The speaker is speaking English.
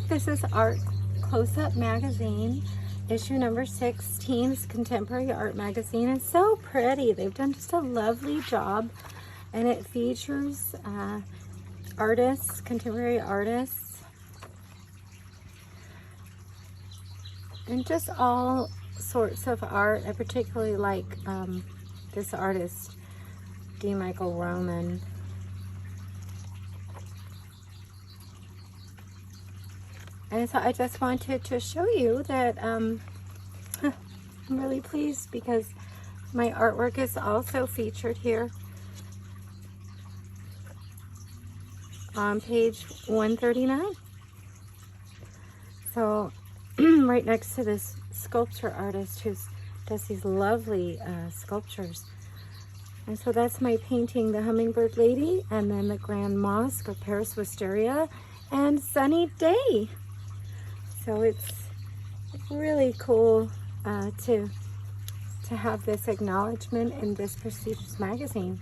This is Art Closeup Magazine, issue number 16. It's contemporary art magazine. It's so pretty. They've done just a lovely job, and it features artists, contemporary artists, and just all sorts of art. I particularly like this artist, D. Michael Roman. And so I just wanted to show you that I'm really pleased because my artwork is also featured here on page 139. So right next to this sculpture artist who does these lovely sculptures. And so that's my painting, The Hummingbird Lady, and then the Grand Mosque of Paris Wisteria, and Sunny Day. So it's really cool to have this acknowledgement in this prestigious magazine.